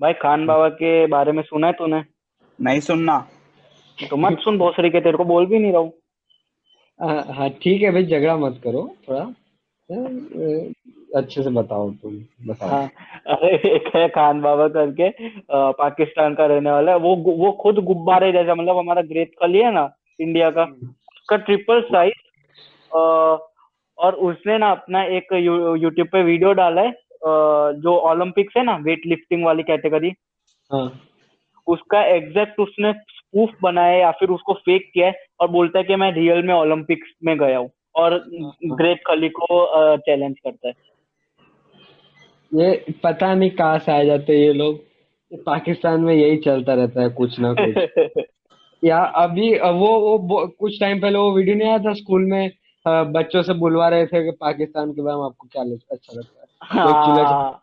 भाई खान बाबा के बारे में सुना है तूने? नहीं सुनना। तो मत सुन भोसड़ी के, तेरे को बोल भी नहीं रहा हूँ। हाँ हाँ, ठीक है भाई, झगड़ा मत करो थोड़ा। अच्छे से बताओ, तुम बताओ। हाँ। अरे एक है खान बाबा करके, पाकिस्तान का रहने वाला है। वो खुद गुब्बारे जैसा, मतलब हमारा ग्रेट खली है ना, इंडिया का, उसका ट्रिपल साइज। और उसने ना अपना एक यूट्यूब पे वीडियो डाला है, जो ओलंपिक्स है ना, वेट लिफ्टिंग वाली कैटेगरी, हाँ उसका एग्जैक्ट उसने स्पूफ बनाया है या फिर उसको फेक किया है, और बोलता है कि मैं रियल में ओलंपिक्स में गया हूँ, और हाँ। ग्रेट खली को चैलेंज करता है। ये पता नहीं कहाँ से आ जाते हैं ये लोग। ये पाकिस्तान में यही चलता रहता है, कुछ ना कुछ। या अभी कुछ टाइम पहले वो वीडियो नहीं आया था स्कूल में। बच्चों से बुलवा रहे थे कि पाकिस्तान के बारे में आपको क्या अच्छा लगता है। वो एक चिल्ला, हाँ।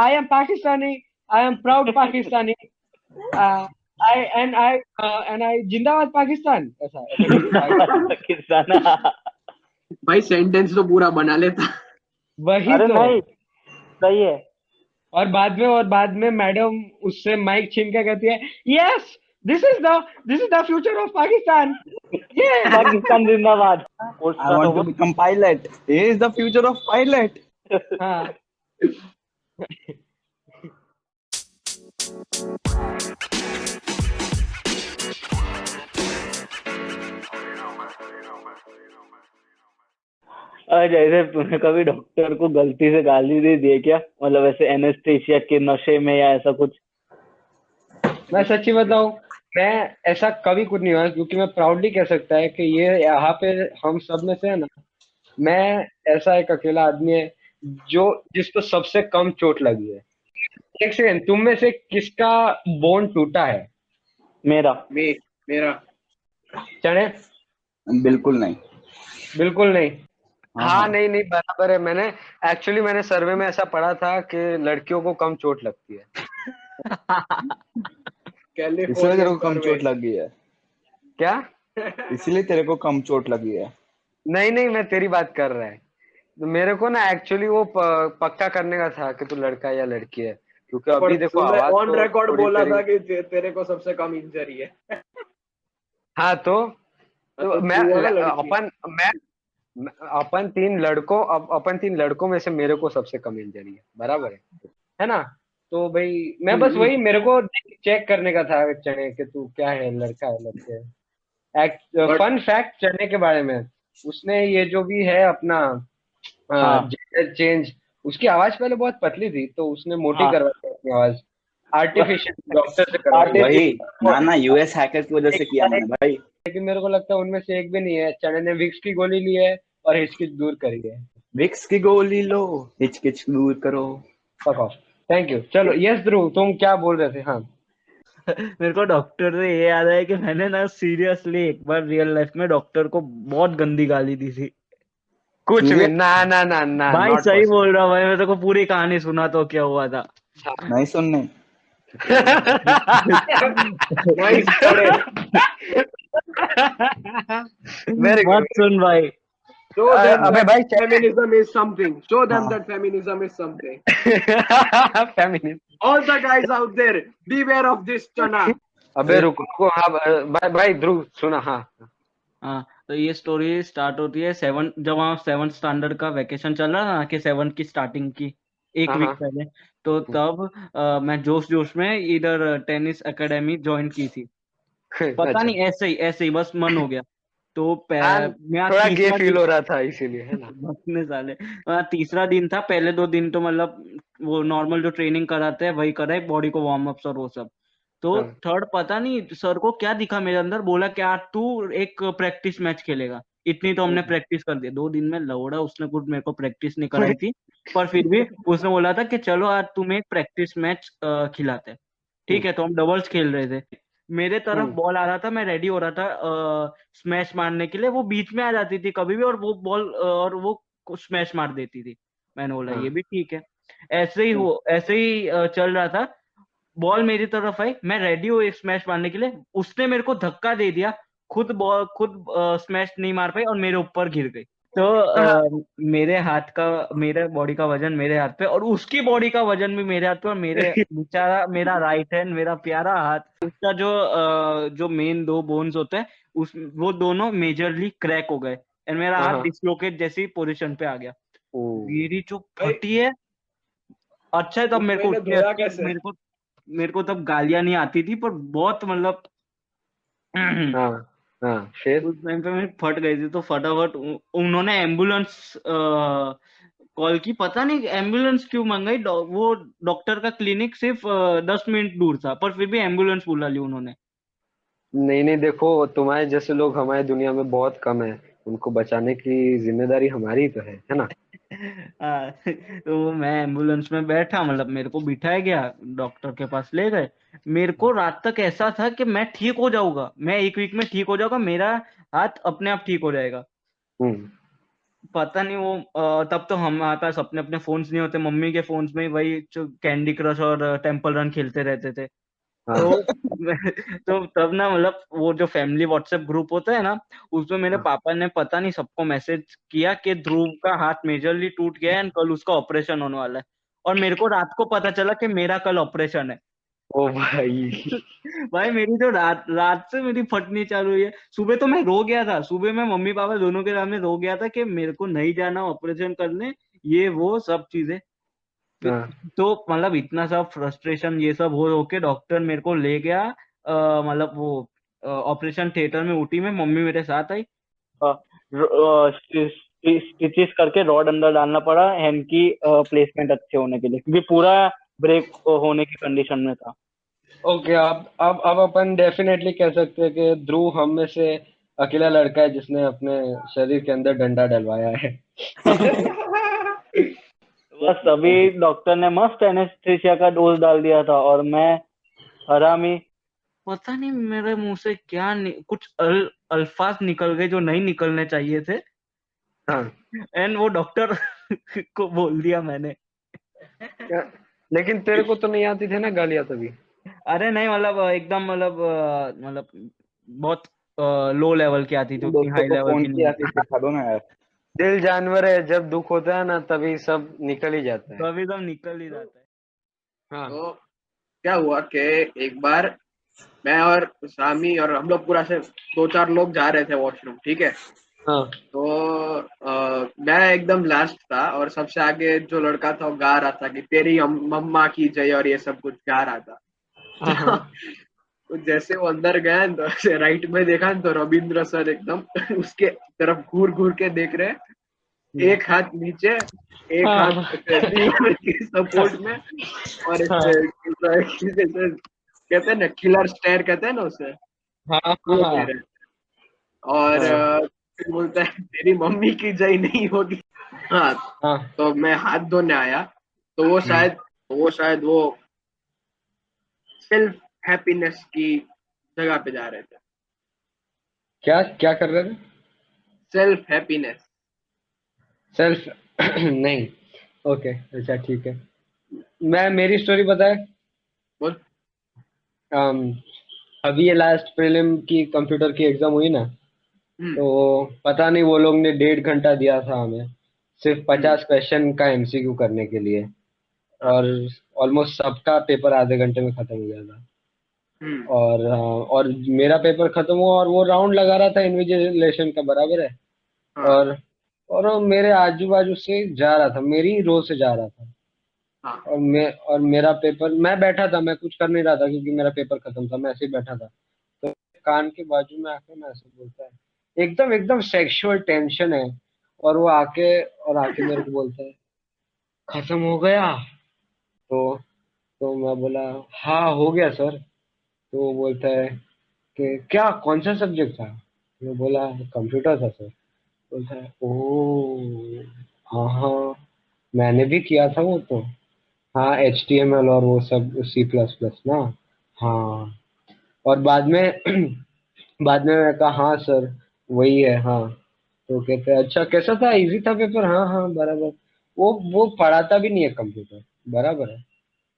I am Pakistani, I am proud Pakistani, I जिंदाबाद पाकिस्तान, ऐसा ऐसा करके पाकिस्तान। पाकिस्तान। भाई सेंटेंस तो पूरा बना लेता। वही अरे तो। नहीं, सही है। और बाद में मैडम उससे माइक छीन के कहती है, yes, this is the future of Pakistan. ये पाकिस्तान जिंदाबाद। Court I start want to होगा। become pilot. He is the future of pilot. हाँ। जैसे तूने कभी डॉक्टर को गलती से गाली दे दी है क्या, मतलब ऐसे एनेस्थेसिया के नशे में या ऐसा कुछ? मैं सच्ची बताऊं, मैं ऐसा कभी कुछ नहीं हुआ, क्योंकि मैं प्राउडली कह सकता है कि ये यहाँ पे हम सब में से है ना, मैं ऐसा एक अकेला आदमी है जो जिसको सबसे कम चोट लगी है। एक सेकंड, तुम में से किसका बोन टूटा है? मेरा। मेरा। चने? बिल्कुल नहीं। बिल्कुल नहीं। हाँ हाँ, हाँ। नहीं नहीं, बराबर है। मैंने सर्वे में ऐसा पढ़ा था कि लड़कियों को कम चोट लगती है। इसलिए तेरे कैलिफोर्नियन को कम सर्वे। चोट लगी है। क्या? इसलिए तेरे को कम चोट लगी है। नहीं नहीं, मैं तेरी बात कर रहा है। तो मेरे को ना एक्चुअली वो पक्का करने का था कि तू लड़का है या लड़की है, क्योंकि पर अभी देखो तूने आवाज ऑन तो रिकॉर्ड थोड़ी बोला तेरी। था कि तेरे को सबसे कम इंजरी है। हाँ तो तो तू है लड़की। अपन तीन लड़कों में से मेरे को सबसे कम इंजरी है, बराबर है ना? तो भाई मैं बस हम्म। वही, मेरे को चेक करने का था चने कि तू क्या है, लड़का है लड़के है। बट फन फैक्ट चने के बारे में, उसने ये जो भी है अपना हाँ जेंडर चेंज, उसकी आवाज पहले बहुत पतली थी, तो उसने मोटी हाँ। करवाई अपनी आवाज, आर्टिफिशियल डॉक्टर से करवाई है। वही। आर्टिफिशियल। ना ना, यूएस हैकर की वजह से किया मैंने भाई। लेकिन मेरे को लगता है उनमें से एक भी नहीं है। चने ने विक्स की गोली ली है और हिचकिच दूर करी है। विक्स की गोली लो, हिचकिच दूर करो। Fuck off. Thank you. चलो, यस ध्रुव, तुम क्या बोल रहे थे? हाँ। मेरे को डॉक्टर से ये याद है कि मैंने ना सीरियसली एक बार रियल लाइफ में डॉक्टर को बहुत गंदी गाली दी थी। कुछ भी सीरियस? ना ना ना ना, भाई नॉट सही पॉसिबल। बोल रहा हूँ भाई, मैं तेरे को पूरी कहानी सुना तो क्या हुआ था। नहीं सुनने। नाइस पड़े। Very good. मत सुन भाई। Show them अबे that भाई चले। feminism is something. Show them हाँ। that feminism is something. Feminist. All the guys out there, beware of this chana. अबे रुको रुको, हाँ भाई भाई ध्रुव सुना, हाँ। हाँ, तो ये स्टोरी स्टार्ट होती है सेवन, जब वहाँ सेवन स्टैंडर्ड का वैकेशन चल रहा था ना, कि सेवन की स्टार्टिंग की एक हाँ वीक हाँ। पहले। तो तब मैं जोश जोश में इधर टेनिस एकेडमी ज्वाइन की थी। पता अच्छा। नहीं, ऐसे ही बस मन हो गया। तो हाँ, मेरा थोड़ा गे तीसरा फील दिन। हो रहा था इसीलिए, है ना? बकने साले। तीसरा दिन था, पहले 2 दिन तो मतलब वो नॉर्मल जो ट्रेनिंग कराते हैं वही कराए, बॉडी को वार्म अप्स और वो सब। तो हाँ। थर्ड पता नहीं सर को क्या दिखा मेरे अंदर, बोला कि आज तू एक प्रैक्टिस मैच खेलेगा। इतनी तो हमने प्रैक्टिस कर दी 2 दिन में, लौड़ा उसने कुछ मेरे को प्रैक्टिस नहीं कराई थी। पर फिर भी उसने बोला था कि चलो आज तुम्हें एक प्रैक्टिस मैच खिलाते हैं। ठीक है, तो हम डबल्स खेल रहे थे। मेरे तरफ हम्म। बॉल आ रहा था, मैं रेडी हो रहा था स्मैश मारने के लिए। वो बीच में आ जाती थी कभी भी, और वो बॉल और वो स्मैश मार देती थी। मैंने बोला ये हाँ। भी ठीक है। ऐसे ही चल रहा था। बॉल मेरी तरफ आई, मैं रेडी हूँ एक स्मैश मारने के लिए, उसने मेरे को धक्का दे दिया। खुद बॉल खुद स्मैश नहीं मार पाई और मेरे ऊपर गिर गई। तो मेरे हाथ का, मेरे बॉडी का वजन मेरे हाथ पे, और उसकी बॉडी का वजन भी मेरे हाथ पे, और मेरे बेचारा, मेरा राइट हैंड, मेरा प्यारा हाथ, उसका जो मेन दो बोन्स होते हैं, उस वो दोनों मेजरली क्रैक हो गए, एंड मेरा हाथ हाँ। डिसलोकेट जैसी पोजीशन पे आ गया। ओ मेरी जो भाई फटी है, अच्छा है तब मेरे को मैंने उतनी धोया अच्छी, कैसे? मेरे को तब गालियां नहीं आती थी, पर बहुत मतलब हाँ हाँ, फिर उस टाइम पे मेरी फट गई थी, तो फटाफट उन्होंने एम्बुलेंस कॉल की, पता नहीं एम्बुलेंस क्यों मंगाई, वो डॉक्टर का क्लिनिक सिर्फ 10 मिनट दूर था, पर फिर भी एम्बुलेंस बुला ली उन्होंने। नहीं नहीं, देखो तुम्हारे जैसे लोग हमारी दुनिया में बहुत कम है, उनको बचाने की जिम्मेदारी हमारी ही तो है ना। हाँ, तो मैं एम्बुलेंस में बैठा, मतलब मेरे को बिठाया गया, डॉक्टर के पास ले गए। मेरे को रात तक ऐसा था कि मैं ठीक हो जाऊंगा, मैं एक वीक में ठीक हो जाऊंगा, मेरा हाथ अपने आप ठीक हो जाएगा। हम्म। पता नहीं वो तब तो हमारे पास अपने अपने फोन्स नहीं होते, मम्मी के फोन्स में ही वही जो कैंडी क्रश और टेम्पल रन खेलते रहते थे। तो हाँ तो तब ना, मतलब वो जो फैमिली व्हाट्सएप ग्रुप होता है ना, उसमें मेरे हाँ। पापा ने पता नहीं सबको मैसेज किया कि ध्रुव का हाथ मेजरली टूट गया है एंड कल उसका ऑपरेशन होने वाला है। और मेरे को रात को पता चला कि मेरा कल ऑपरेशन है। ओ भाई। भाई मेरी तो रात रात से मेरी फटनी चालू हुई है। सुबह तो मैं रो गया था, सुबह मैं मम्मी पापा दोनों के सामने रो गया था कि मेरे को नहीं जाना ऑपरेशन करने, ये वो सब चीजें। फिर हाँ तो मतलब इतना सब फ्रस्ट्रेशन ये सब हो के डॉक्टर मेरे को ले गया, मतलब वो ऑपरेशन थिएटर में, ऊटी में, मम्मी मेरे साथ आई। स्टिचेस करके रॉड अंदर डालना पड़ा हैंड की प्लेसमेंट अच्छे होने के लिए, क्योंकि पूरा ब्रेक होने की कंडीशन में था। ओके, अब अपन डेफिनेटली कह सकते हैं कि ध्रुव हम में से अकेला लड़का है जिसने अपने शरीर के अंदर डंडा डलवाया है। बस तभी डॉक्टर ने मस्त एनेस्थीसिया का डोज डाल दिया था, और मैं हरामी, पता नहीं मेरे मुंह से क्या कुछ अल्फाज निकल गए जो नहीं निकलने चाहिए थे, हाँ। एंड वो डॉक्टर को बोल दिया मैंने। लेकिन तेरे को तो नहीं आती थी ना गालियां तभी। अरे नहीं, मतलब एकदम, मतलब बहुत लो लेवल की आती थी, उतनी दोस्तों हाई को लेवल फोन की नहीं किया आती। सिखा दो ना यार। दिल जानवर है, जब दुख होता है ना तभी सब निकल ही जाता है। तो अभी तो निकल ही जाता है। हाँ तो क्या हुआ कि एक बार मैं और सामी और हम लोग पूरा से 2-4 लोग जा रहे थे वॉशरूम, ठीक है। हाँ तो मैं एकदम लास्ट था और सबसे आगे जो लड़का था वो गा रहा था कि तेरी मम्मा की जय और ये सब कुछ गा रहा था। हाँ हाँ। तो जैसे वो अंदर गया न, तो ऐसे राइट में देखा न, तो रविंद्र सर एकदम उसके तरफ घूर घूर के देख रहे हैं, एक हाथ नीचे, एक हाथ हाँ ऐसे दीवार के सपोर्ट में, और हाँ ऐसे कहते हैं ना किलर स्टेयर कहते हैं ना उसे, हाँ वो दे हाँ रहे हैं। और हाँ फिर बोलता है तेरी मम्मी की जय नहीं होगी। हाँ, हाँ। तो मैं हाथ धोने आया, तो वो शायद वो सेल्फ हैप्पीनेस की जगह पे जा रहे थे। क्या क्या कर रहे थे? Self happiness. सेल्फ नहीं। ओके, अच्छा ठीक है। मैं मेरी स्टोरी बताए। बोल। अम, अभी ये लास्ट प्रीलिम की कंप्यूटर की एग्जाम हुई ना, हम्म। तो पता नहीं वो लोग ने 1.5 घंटा दिया था हमें सिर्फ हम्म। 50 क्वेश्चन का एमसीक्यू करने के लिए। हाँ। और ऑलमोस्ट सबका पेपर आधे घंटे में खत्म हो गया था। हम्म। और मेरा पेपर खत्म हुआ और वो राउंड लगा रहा था इन्विजिलेशन का, बराबर है। हाँ। और और वो मेरे आजू बाजू से जा रहा था, मेरी रो से जा रहा था। हाँ। और मेरा पेपर, मैं बैठा था, मैं कुछ कर नहीं रहा था क्योंकि मेरा पेपर खत्म था, मैं ऐसे ही बैठा था। तो कान के बाजू में आके ना ऐसे बोलता है, एकदम एकदम सेक्सुअल टेंशन है। और वो आके मेरे को बोलता है, खत्म हो गया। तो तो मैं बोला, हाँ हो गया सर। तो वो बोलता है कि क्या, कौन सा सब्जेक्ट था? मैं बोला, कंप्यूटर था सर। बोलता है, ओ हाँ हाँ, मैंने भी किया था वो तो। हाँ, HTML और वो सब, C++ ना। हाँ। और बाद में बाद में मैं कहा, हाँ सर वही है, हाँ। तो कहते हैं, अच्छा कैसा था, इजी था पेपर? हाँ हाँ बराबर। वो पढ़ाता भी नहीं है कंप्यूटर, बराबर है।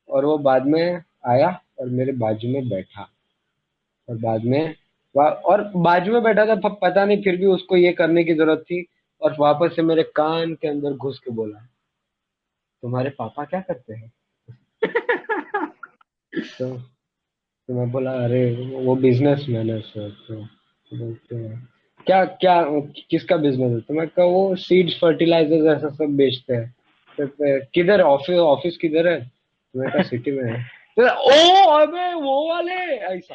और वो बाद में आया और मेरे बाजू में बैठा। और बाद में और बाजू में बैठा था, पता नहीं फिर भी उसको ये करने की जरूरत थी और वापस से मेरे कान के अंदर घुस के बोला, तुम्हारे पापा क्या करते हैं? तो मैं बोला, अरे वो बिजनेसमैन है सर। तो बोलते हैं, क्या क्या किसका बिजनेस है? तो मैं कहा वो सीड्स फर्टिलाइजर्स ऐसा सब बेचते हैं। तो किधर ऑफिस ऑफिस किधर है? तो मैं कहा सिटी में है। तो ओ अबे वो वाले, ऐसा।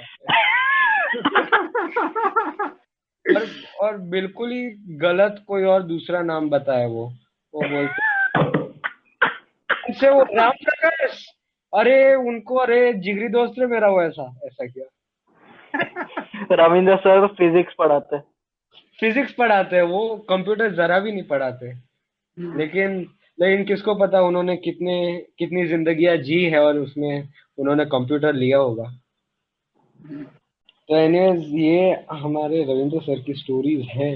और और बिल्कुल ही गलत कोई और दूसरा नाम बताया वो बोलते से वो राम प्रकाश। अरे उनको, अरे जिगरी दोस्त है मेरा, वो ऐसा ऐसा किया। रविंद्र सर फिजिक्स पढ़ाते हैं। फिजिक्स पढ़ाते हैं वो, कंप्यूटर जरा भी नहीं पढ़ाते। लेकिन लेकिन किसको पता उन्होंने कितने कितनी जिंदगियां जी है और उसमें उन्होंने कंप्यूटर लिया होगा। तो एनीवेज ये हमारे रविंद्र सर की स्टोरीज है।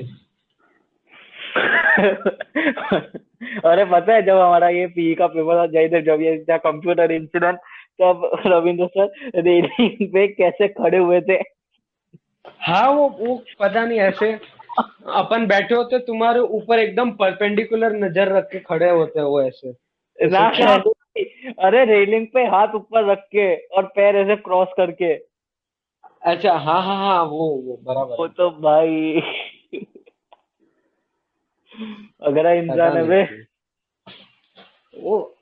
अरे पता है जब हमारा ये पीई का पेपर था, जब ये था कंप्यूटर इंसिडेंट, तब रविंद्र सर रेलिंग पे कैसे खड़े हुए थे। हाँ वो पता नहीं, ऐसे अपन बैठे होते तुम्हारे ऊपर एकदम परपेंडिकुलर नजर रख के खड़े होते हैं वो ऐसे ना ऐसे क्या। अरे रेलिंग पे हाथ ऊपर रख के और पैर ऐसे क्रॉस करके। अच्छा हाँ हाँ हाँ, वो बराबर वो है। तो भाई अगला पता इंसान है नहीं बे। क्यों। वो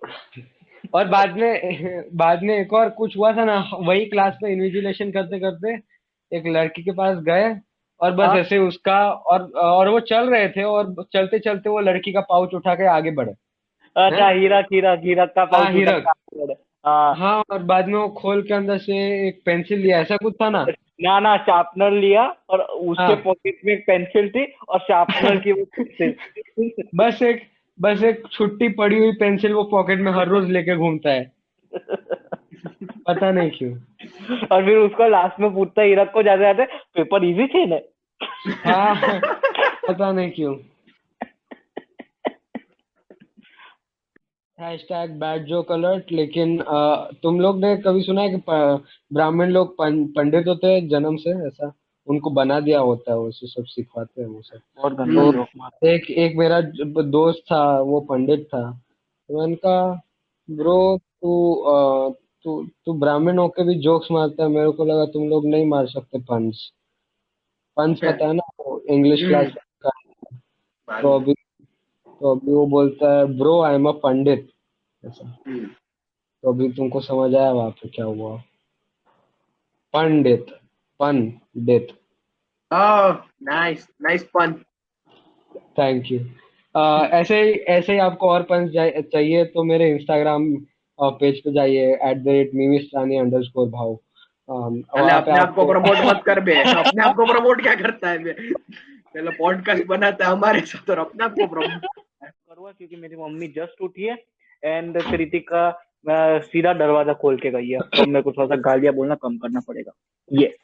और बाद में एक और कुछ हुआ था ना, वही क्लास में इन्विजिलेशन करते करते एक लड़की के पास गए, और बस हाँ ऐसे उसका, और वो चल रहे थे, और चलते चलते वो लड़की का पाउच उठा के आगे बढ़े अच्छा, हैं। हीरा हीरा हीरा का हाँ पाउच उठा हीरक। के। हाँ। हाँ और बाद में वो खोल के अंदर से एक पेंसिल लिया, ऐसा कुछ था ना। ना ना, शार्पनर लिया और उसके हाँ पॉकेट में एक पेंसिल थी और शार्पनर की वो पेंसिल। बस एक बस एक छुट्टी पड़ी हुई पेंसिल वो पॉकेट में हर रोज लेके घूमता है, पता नहीं क्यों। और फिर उसको लास्ट में पूछता है हीरक को जाते जाते, पेपर इजी थे ना। हाँ पता नहीं क्यों। Hashtag bad joke alert. लेकिन तुम लोग ने कभी सुना है कि ब्राह्मण लोग पंडित होते हैं जन्म से, ऐसा उनको बना दिया होता है, वो सब सिखाते हैं वो सब। बहुत गंदा तो जोक मारा। एक मेरा दोस्त था, वो पंडित था। तो मैंने कहा, ब्रो तू तू ब्राह्मण होके भी जोक्स मारता है, मेरे को लगा तुम लोग नहीं मार सकते पंच। पंच पता है ना, वो इंग्लिश क्लास का। तो अभी तो अभी वो बोलता है, ब्रो आई एम अ पंडित, ऐसा। तो अभी तुमको समझ आया वहां पे क्या हुआ? पंडित, पंडित। नाइस नाइस पन। Thank you. ऐसे ही आपको और पंच चाहिए तो मेरे इंस्टाग्राम पेज पे जाइए, @mimistrani_भाव। अरे वहाँ पे अपने आप को आपको प्रमोट मत कर बे, अपने आप को प्रमोट क्या करता है बे? पहले पॉडकास्ट बनाता है हमारे साथ और अपने आप को प्रमोट। करूँगा क्योंकि मेरी मम्मी जस्ट उठी है एंड कृतिका सीधा दरवाजा खोल के गई है, तो मेरे को थोड़ा सा गालियां बोलना कम करना पड़ेगा। ये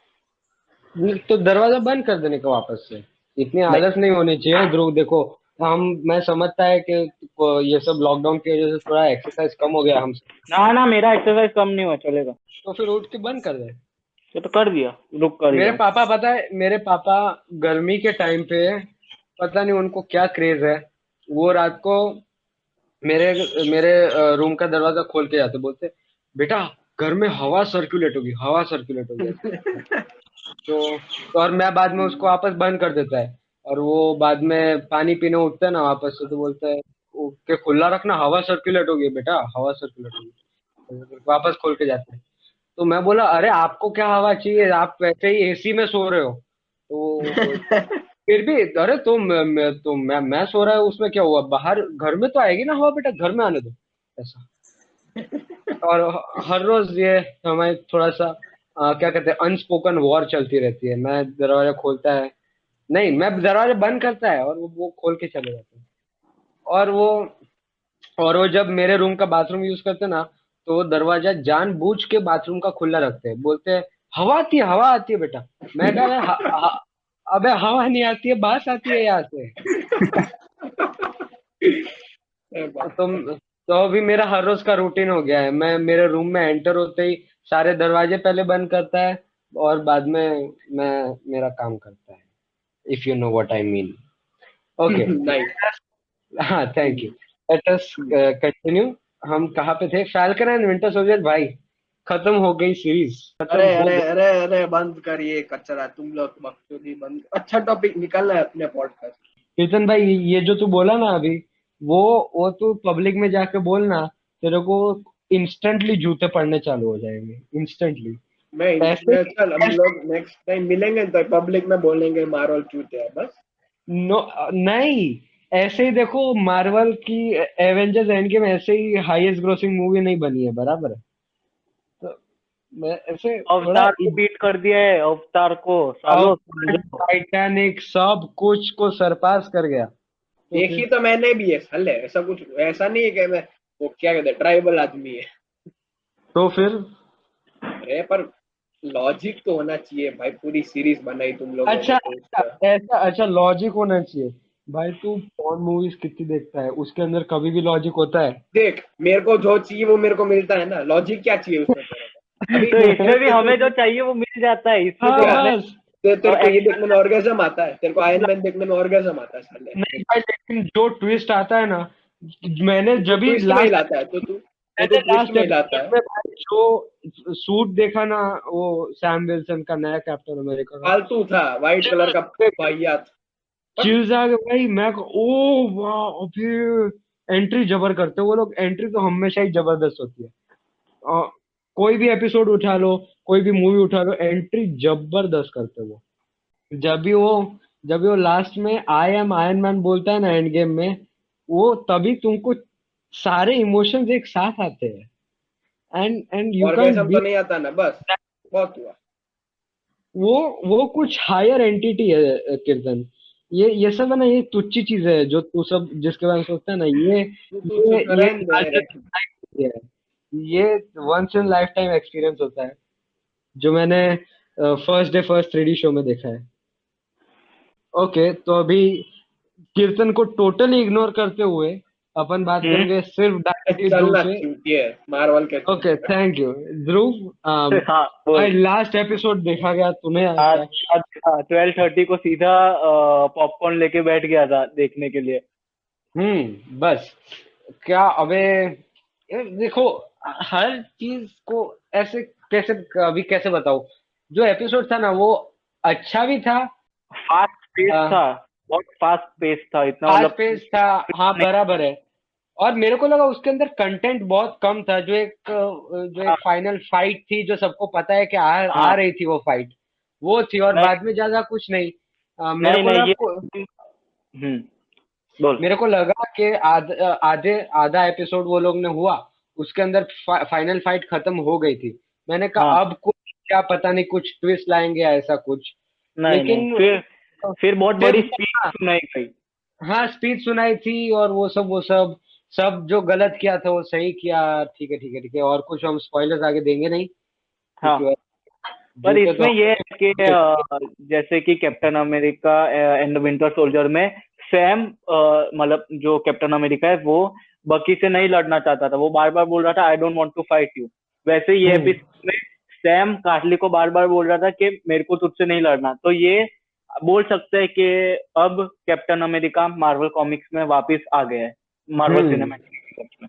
तो दरवाजा बंद कर देने का वापस से, इतनी नहीं। आलस नहीं होनी चाहिए ध्रुव। देखो मैं समझता है कि ये सब लॉकडाउन की वजह से थोड़ा एक्सरसाइज कम हो गया हमसे, ना ना, मेरा एक्सरसाइज कम नहीं हुआ, चलेगा। तो फिर उठ के बंद कर दे। ये तो कर दिया, रुक कर ही रहा मेरे हूँ। पापा, पता है मेरे पापा गर्मी के टाइम पे, पता नहीं उनको क्या क्रेज है, वो रात को मेरे मेरे रूम का दरवाजा खोल के जाते, बोलते बेटा घर में हवा सर्कुलेट होगी, हवा सर्कुलेट होगी ऐसा। तो और मैं बाद में उसको वापस बंद कर देता है, और वो बाद में पानी पीने उठता है ना वापस से, तो बोलता है के खुला रखना, हवा सर्कुलेट होगी बेटा, हवा सर्कुलेट होगी, वापस खोल के जाते हैं। तो मैं बोला, अरे आपको क्या हवा चाहिए, आप वैसे ही एसी में सो रहे हो। तो वो बोलता है, फिर भी अरे मैं सो रहा हूँ उसमें क्या हुआ, बाहर घर में तो आएगी ना हवा बेटा, घर में आने दो, ऐसा। और हर रोज ये हमें थोड़ा सा क्या कहते हैं, अनस्पोकन वॉर चलती रहती है। मैं दरवाजा खोलता है, नहीं मैं दरवाजा बंद करता है और वो खोल के चले जाते हैं। और वो जब मेरे रूम का बाथरूम यूज करते हैं ना, तो वो दरवाजा जानबूझ के बाथरूम का खुला रखते हैं, बोलते हैं हवा आती है बेटा। मैं कहा अबे हवा नहीं आती है, बास आती है यहाँ से। तो अभी मेरा हर रोज का रूटीन हो गया है, मैं मेरे रूम में एंटर होते ही सारे दरवाजे पहले बंद करता है, और बाद में मैं मेरा काम करता है, if you know what I mean. Okay नहीं। हाँ thank you. Let us continue. हम कहाँ पे थे? फैल्कन एंड विंटर सोल्जर भाई खत्म हो गई सीरीज, खत्म अरे हो अरे गई। अरे अरे बंद कर ये कचरा, तुम लोग बकचोदी बंद। अच्छा टॉपिक निकालना है अपने पॉडकास्ट। कीर्तन भाई ये जो तू बोला ना अभी, वो वो तू पब्लिक में जाके बोलना, तेरे को इंस्टेंटली जूते पड़ने चालू हो जाएंगे, इंस्टेंटली। ऐसे चल हम ऐसे लोग नेक्स्ट टाइम मिलेंगे तो पब्लिक में बोलेंगे मार्वल चूते है बस। नो नहीं, ऐसे ही देखो मार्वल की एवेंजर्स एंड गेम ऐसे ही हाईएस्ट ग्रोसिंग मूवी नहीं बनी है, बराबर है? तो मैं ऐसे थोड़ा अवतार को बीट कर दिया है, अवतार को अब सालों समझो। टाइटैनिक सब कुछ को सरपास कर गया, तो देखी फिर तो मैंने भी है साले, ऐसा कुछ ऐसा नहीं है कि मैं वो क्या कहते हैं ट्राइबल आदमी है। तो फिर अरे पर लॉजिक तो होना चाहिए भाई, पूरी सीरीज बनाई तुम लोगों ने अच्छा तो अच्छा उसका। ऐसा अच्छा लॉजिक होना चाहिए। भाई तू पॉर्न मूवीज कितनी देखता है, उसके अंदर कभी भी लॉजिक होता है? देख मेरे को जो चाहिए वो मेरे को मिलता है ना, लॉजिक क्या चाहिए उसमें तेरे को अभी? तो इसमें भी हमें जो चाहिए वो मिल जाता है, इसमें हाँ तो क्या हमें बस। तेरे को ये एक्शन। देखने में ऑर्गेजम आता है? तेरे को आयरन मैन देखने में ऑर्गेजम आता है साले? नहीं भाई, लेकिन जो ट्विस्ट आता है ना, मैंने तो तू जब भी ट्विस्ट में ही लास्ट लाता है, तो तू मैंने ट्विस्ट लास्ट में ही लाता एपिसोड है। में भाई जो सूट देखा ना, वो सैम विल्सन का नया कैप्टन अमेरिका का, फालतू था, व्हाइट कलर का वाहियात। पर चिल्स आ गए भाई। ओ वाह, अभी एंट्री जबर करते हैं वो लोग, एंट्री तो हमेशा ही जबरदस्त होती है। अ, कोई भी एपिसोड उठा लो, कोई भी मूवी उठा लो, एंट्री जबरदस्त करते हैं वो। जब भी वो जब भी वो लास्ट में आई एम आयरन मैन बोलता है ना एंड गेम में, वो तभी तुमको सारे इमोशंस एक साथ आते हैं, and you can orgasm be. तो नहीं आता ना, बस बहुत हुआ। वो कुछ हायर एंटिटी है कीर्तन। ये सब है ना, ये तुच्छी चीज है जो तू सब जिसके बारे में सोचता है ना, तू तू ये तू ये रहने दे रे। है, ये once in lifetime experience होता है, जो मैंने first day first 3D show में देखा है। ओके, तो अभी कीर्तन को टोटली इग्नोर करते हुए अपन बात हम्म। करेंगे सिर्फ डायरेक्टली ध्रुव चलना से। चूतिए मार्वल के ओके चूतिए। थैंक यू ध्रुव। हाँ भाई बोल। लास्ट एपिसोड देखा गया तूने आज क्या? आज 12:30 को सीधा पॉपकॉर्न लेके बैठ गया था देखने के लिए। बस क्या अबे, ये देखो हर चीज को ऐसे कैसे, अभी कैसे बताऊं? जो एपिसोड था ना वो अच्छा भी था, फास्ट पेस था, बहुत फास्ट पेस था, इतना फास्ट मतलब पेस था, हाँ नहीं। बराबर है। और मेरे को लगा उसके अंदर कंटेंट बहुत कम था। जो एक हाँ फाइनल फाइट थी, जो सबको पता है कि आ हाँ। रही थी वो फाइट, वो थी, और नहीं बाद में ज्यादा कुछ नहीं। मेरे नहीं को नहीं, लगा ये बोल। मेरे को लगा कि आधा एपिसोड वो लोग ने हुआ, उसके अंदर फाइनल फाइट खत्म हो गई थी। मैंने कहा हाँ अब कुछ क्या पता नहीं, कुछ ट्विस्ट लाएंगे या ऐसा कुछ। नहीं नहीं, लेकिन फिर बहुत फिर बड़ी स्पीच सुनाई गई। हाँ स्पीच सुनाई थी, और वो सब सब जो गलत किया था वो सही किया। ठीक है ठीक है ठीक है, और कुछ हम स्पॉयलर्स आगे देंगे नहीं, हाँ क्योंकि पर जूते तो इसमें ये है कि जैसे कि captain America and winter soldier में सैम, मतलब जो कैप्टन अमेरिका है वो बकी से नहीं लड़ना चाहता था, वो बार बार बोल रहा था I don't want to fight you. वैसे ही ये हम्म एपिसोड में सैम कार्ली को बार बार बोल रहा था कि मेरे को तुझसे नहीं लड़ना। तो ये बोल सकते हैं कि अब कैप्टन अमेरिका मार्वल कॉमिक्स में वापस आ गया है, मार्वल हम्म सिनेमैटिक में।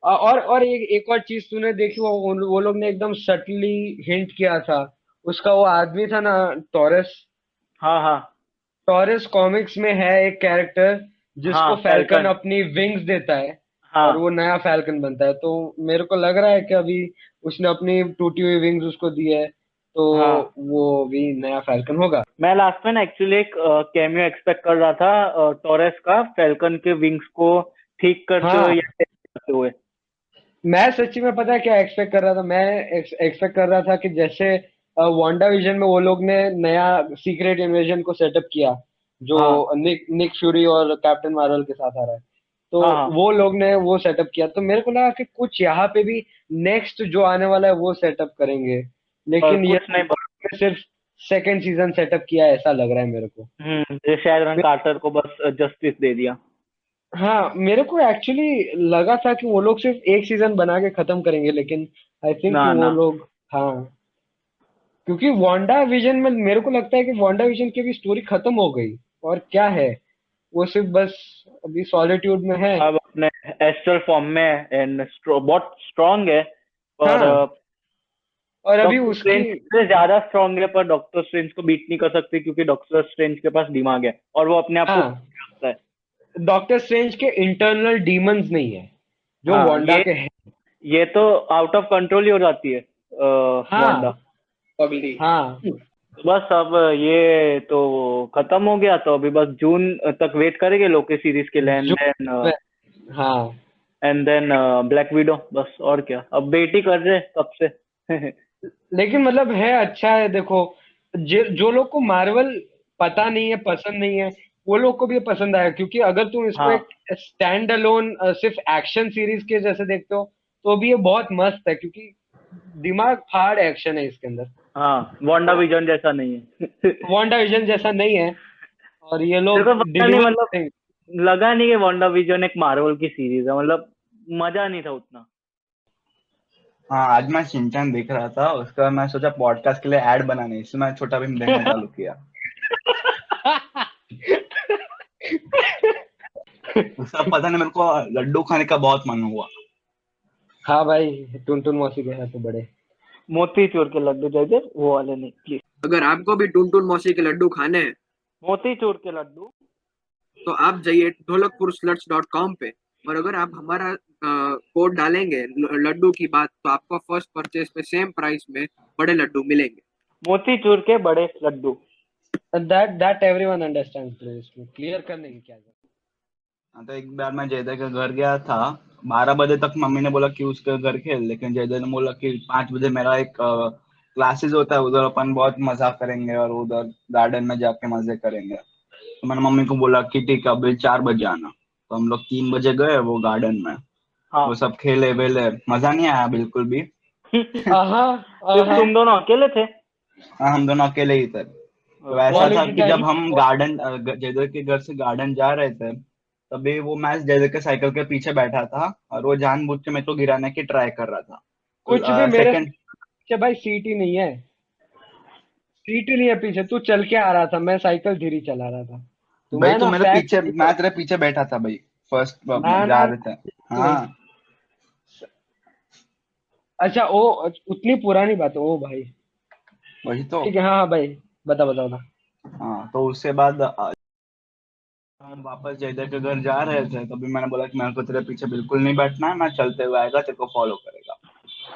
और एक और चीज तूने देखी, वो लोग ने एकदम सटली हिंट किया था। उसका वो आदमी था ना, टॉरस। हाँ हाँ टॉरस कॉमिक्स में है एक कैरेक्टर हाँ जिसको फैल्कन फैल्कन। अपनी विंग्स देता है, और हाँ वो नया फैल्कन बनता है। तो मेरे को लग रहा है कि अभी उसने अपनी टूटी हुई विंग्स उसको दी है, तो हाँ वो भी नया फैल्कन होगा। मैं लास्ट में ना एक्चुअली एक कैमियो एक्सपेक्ट कर रहा था टोरेस का, फैल्कन के विंग्स को ठीक करते हुए हाँ या टेस्ट करते हुए। मैं सच्ची में पता है क्या एक्सपेक्ट कर रहा था? मैं एक्सपेक्ट कर रहा था कि जैसे वांडा विजन में वो लोग ने नया सीक्रेट इन्वेजन को सेटअप किया, जो हाँ निक निक फ्यूरी और कैप्टन मार्वल के साथ आ रहा है, तो हाँ हाँ। वो लोग ने वो सेटअप किया। तो मेरे को लगा कि कुछ यहाँ पे भी नेक्स्ट जो आने वाला है वो सेटअप करेंगे, पर लेकिन ये कुछ नहीं सिर्फ सेकंड सीजन सेटअप किया है, ऐसा लग रहा है मेरे को। ये शायद कार्टर को बस जस्टिस दे दिया। हाँ मेरे को एक्चुअली लगा था कि वो लोग सिर्फ एक सीजन बना के खत्म करेंगे, लेकिन आई थिंक कि ना वो ना। लोग, हाँ, क्योंकि वांडा विजन में मेरे को लगता है कि वांडा विजन की भी स्टोरी खत्म हो गई, और क्या है वो सिर्फ बस अभी सॉलिट्यूड में है। अब अपने एस्ट्रल फॉर्म में एंड बहुत स्ट्रांग है, पर हाँ, और अभी डॉक्टर उसकी स्ट्रेंज से ज्यादा स्ट्रांग है, पर डॉक्टर स्ट्रेंज को बीट नहीं कर सकती क्योंकि डॉक्टर स्ट्रेंज के पास दिमाग है और वो अपने आप को हाँ, करता है। डॉक्टर स्ट्रेंज के इंटरनल डीमंस नहीं है जो हाँ, वांडा के हैं। ये तो आउट ऑफ कंट्रोल ही हो जाती है वांडा। हाँ, पगली। हाँ, बस अब ये तो खत्म हो गया, तो अभी बस जून तक वेट करेंगे लोकी सीरीज के लिए, जो हाँ, एंड देन ब्लैक विडो, बस। और क्या, अब वेट ही कर रहे हैं कब से। लेकिन मतलब है अच्छा है। देखो, जो लोग को मार्वल पता नहीं है, पसंद नहीं है, वो लोग को भी ये पसंद आया, क्योंकि अगर तुम इसको हाँ, एक स्टैंड अलोन सिर्फ एक्शन सीरीज के जैसे देखते हो तो भी ये बहुत मस्त है, क्योंकि दिमाग फाड़ एक्शन है इसके अंदर। हाँ, वांडा विजन जैसा नहीं है। वांडा विजन जैसा नहीं है, और ये मेरे लोग को पता नहीं, डिलीवर मतलब करते हैं। लगा नहीं कि वांडा विजन एक मार्वल की सीरीज है, मतलब मजा नहीं था उतना। हाँ, आज मैं शिनचैन देख रहा था, उसका मैं सोचा पॉडकास्ट के लिए ऐड बनाने, इसलिए मैं छोटा भीम देखना चालू किया। उसका पता नहीं, मेरे को लड्डू खाने का बहुत मन हुआ। हाँ भाई, टुनटुन मौसी के हाथ तो बड़े। मोती चूर के लड्डू चाहिए, वो वाले नहीं प्लीज। अगर आपको भी टुनटुन मौसी के लड्डू खाने हैं मोती चूर के लड्डू। तो आप जाइए ढोलकपुरस्लट्स.com पे, और अगर आप हमारा कोड डालेंगे लड्डू की बात, तो आपको फर्स्ट परचेज पे सेम प्राइस में बड़े लड्डू मिलेंगे। मोती चूर के बड़े लड्डू। That everyone understand. इसमें क्लियर करने की क्या जरूरत। हाँ, तो एक बार मैं जयदेव के घर गया था, 12 बजे तक मम्मी ने बोला कि उसके घर खेल, लेकिन जयदेव ने बोला कि 5 बजे मेरा एक क्लासेस होता है, उधर अपन बहुत मजा करेंगे और उधर गार्डन में जाके मजे करेंगे। तो मैंने मम्मी को बोला कि ठीक है, अभी 4 बजे आना। तो हम लोग 3 बजे गए वो गार्डन में, हाँ। वो सब खेले वेले, मजा नहीं आया बिल्कुल भी। आहा, सिर्फ आहा, तुम दोनों अकेले थे? हाँ, हम दोनों अकेले ही थे। तो ऐसा था क्वालिटी कि जब टाइम। हम गार्डन जयदेव के घर से गार्डन जा रहे थे, तभी वो मैं जयदेव के साइकिल के पीछे बैठा था और वो जानबूझ के मेरे को गिराने की ट्राई कर रहा था। कुछ भी तो मेरे सेकंड पीछे भाई सीट ही नहीं है। सीट ही नहीं है पीछे। तू चल के आ रहा था, मैं साइकिल धीरे चला रहा था। तो भाई, मैं तो ना मेरे पीछे, फैक्ट। मैं तेरे पीछे बैठा था भाई, फर्स्ट ना जा ना, रहे थे। भाई। हाँ, अच्छा, ओ उतनी पुरानी बात है, ओ भाई। वही तो। ठीक है, हाँ हाँ भाई, बता बता बता। हाँ, तो उसके बाद हम वापस जयदेव के घर जा रहे थे, तभी मैंने बोला कि मेरे को तेरे पीछे बिल्कुल नहीं बैठना है, मैं चलते हुए आएगा, तेरे को फॉलो करेगा।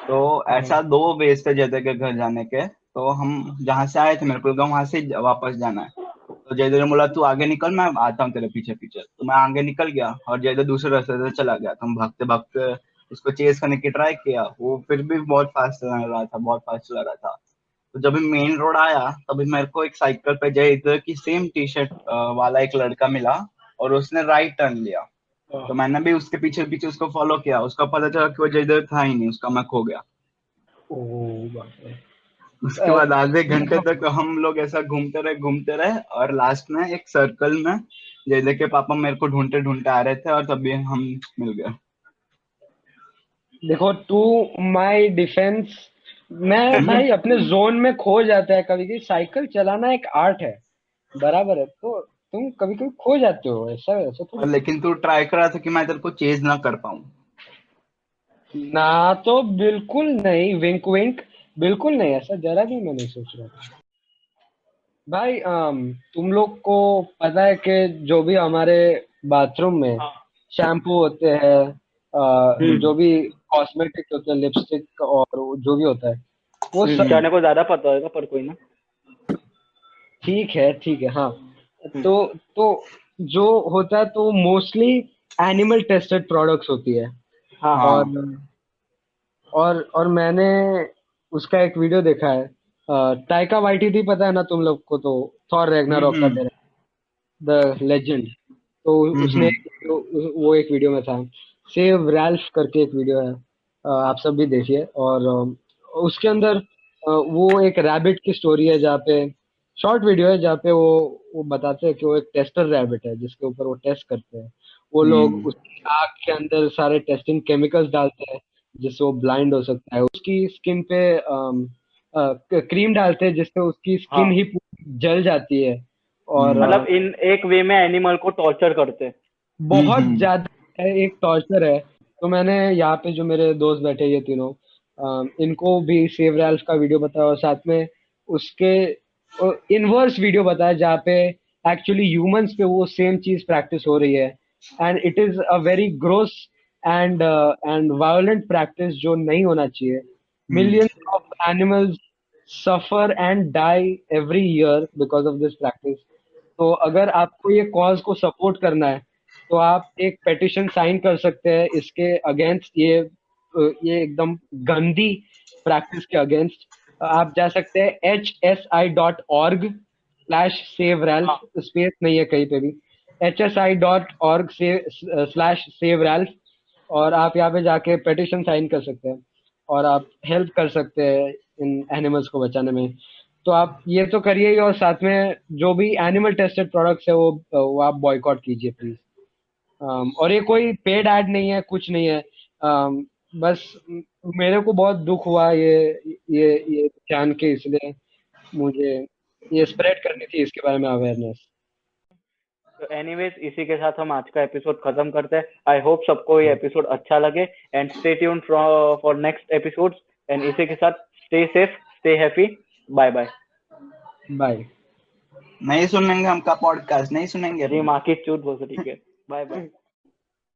तो हाँ, ऐसा 2 वेज थे जयदेव के घर जाने के। तो हम जहाँ से आए थे, मेरे को लगा वहां से वापस जाना है। तो जयदेव ने बोला तू आगे निकल, मैं आता हूँ तेरे पीछे पीछे। तो मैं आगे निकल गया और जयदेव दूसरे रास्ते से चला गया। तो हम भागते भागते उसको चेज करने की ट्राई किया, वो फिर भी बहुत फास्ट चला रहा था, बहुत फास्ट चला रहा था। तो जब मेन रोड आया, तभी मेरे को एक साइकिल पे जयदेव की सेम टी शर्ट वाला एक लड़का मिला, और उसने राइट टर्न लिया। तो मैंने भी उसके पीछे पीछे उसको फॉलो किया, उसका पता चला कि वो जयदेव था ही नहीं, उसका मैं खो गया। ओ बाप रे। उसके बाद आधे घंटे तक हम लोग ऐसा घूमते रहे और लास्ट में एक सर्कल में जयदेव के पापा मेरे को ढूंढते ढूंढते आ रहे थे, और तभी हम मिल गए। देखो, टू माय डिफेंस, मैं भाई अपने जोन में खो जाता है कभी कभी। साइकिल चलाना एक आर्ट है, बराबर है। तो तुम कभी कभी खो जाते हो, ऐसा ऐसा थोड़ी। लेकिन तू ट्राई कर रहा था कि मैं तेरे को चेज ना कर पाऊं। ना, तो बिल्कुल नहीं, विंक विंक, बिल्कुल नहीं, ऐसा जरा भी मैं नहीं सोच रहा था। भाई तुम लोग को पता है कि जो भी हमारे बाथरूम में हाँ। शैम्पू होते हैं, जो हम्म। भी कॉस्मेटिक होते हैं, लिपस्टिक और जो भी होता है, वो सब जाने को ज्यादा पता होगा, पर कोई ना। ठीक है, ठीक है, हाँ। हम्म। तो जो होता है तो मोस्टली एनिमल टेस्टेड प्रोडक्ट्स होती है। हाँ, हाँ। और हाँ। और मैंने उसका एक वीडियो देखा है। टाइका वाइटिटी पता है ना तुम लोग को? तो थॉर रैग्नारॉक का हम्म। The legend. तो उसने हम्म। वो एक वीडियो में था। सेव रैल्फ करके एक वीडियो है, आप सब भी देखिए। और उसके अंदर वो एक रैबिट की स्टोरी है, जहाँ पे शॉर्ट वीडियो है, जहाँ पे वो बताते हैं कि वो एक टेस्टर रैबिट है जिसके ऊपर वो टेस्ट करते हैं। वो लोग हम्म। उसकी आँख के अंदर सारे टेस्टिंग केमिकल्स डालते हैं जिससे वो ब्लाइंड हो सकता है। उसकी स्किन पे क्रीम डालते हैं जिससे उसकी स्किन हाँ, ही पूरी जल जाती है। और मतलब इन एक वे में एनिमल को टॉर्चर करते। बहुत हम्म। ज्यादा एक टॉर्चर है। तो मैंने यहाँ पे जो मेरे दोस्त बैठे ये तीनों, इनको भी सेव रैल्फ का वीडियो बताया और साथ में उसके इनवर्स वीडियो बताया जहाँ पे एक्चुअली ह्यूमंस पे वो सेम चीज प्रैक्टिस हो रही है, and it is a very gross and violent practice जो नहीं होना चाहिए। Millions of animals suffer and die every year because of this practice. तो अगर आपको ये कॉज को सपोर्ट करना है तो आप एक पेटिशन साइन कर सकते हैं इसके अगेंस्ट, ये एकदम गंदी प्रैक्टिस के अगेंस्ट। आप जा सकते हैं hsi.org/save ralph, स्पेस नहीं है कहीं पे भी, hsi.org/save ralph, और आप यहाँ पे जाके पेटिशन साइन कर सकते हैं और आप हेल्प कर सकते हैं इन एनिमल्स को बचाने में। तो आप ये तो करिए ही, और साथ में जो भी एनिमल टेस्टेड प्रोडक्ट्स है वो आप बॉयकॉट कीजिए प्लीज। और ये कोई पेड ऐड नहीं है, कुछ नहीं है। बस मेरे को बहुत दुख हुआ ये जान के, इसलिए मुझे ये स्प्रेड करनी थी इसके बारे में अवेयरनेस। तो एनीवेज इसी के साथ हम आज का एपिसोड खत्म करते हैं। आई होप सबको ये एपिसोड अच्छा लगे and stay tuned for next episodes. And इसी के साथ stay safe, stay happy, bye bye. Bye. नहीं सुनेंगे हमका पॉडकास्ट, नहीं सुनेंगे जी माँ की चूत हो, ठीक है, बाय बाय।